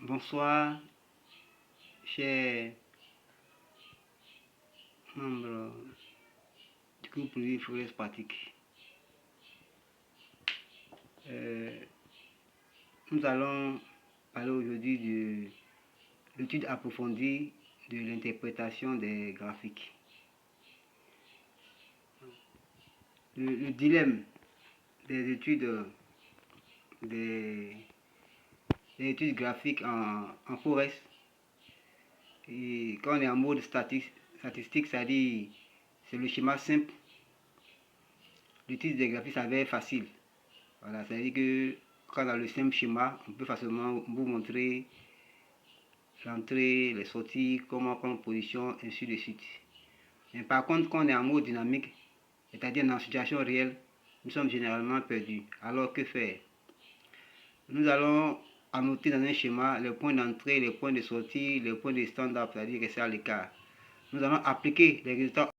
Bonsoir, chers membres du groupe Privé Forest Pratique. Nous allons parler aujourd'hui de l'étude approfondie de l'interprétation des graphiques. Le dilemme des études graphiques en forest, et quand on est en mode statistique, c'est-à-dire c'est le schéma simple, l'étude des graphiques ça va être facile. Voilà, c'est-à-dire que quand dans le simple schéma, on peut facilement vous montrer l'entrée, les sorties, comment prendre position, ainsi de suite. Mais par contre, quand on est en mode dynamique, c'est-à-dire dans la situation réelle, nous sommes généralement perdus. Alors que faire? Nous allons annoter dans un schéma les points d'entrée, les points de sortie, les points de stand-up, c'est-à-dire rester à l'écart. Nous allons appliquer les résultats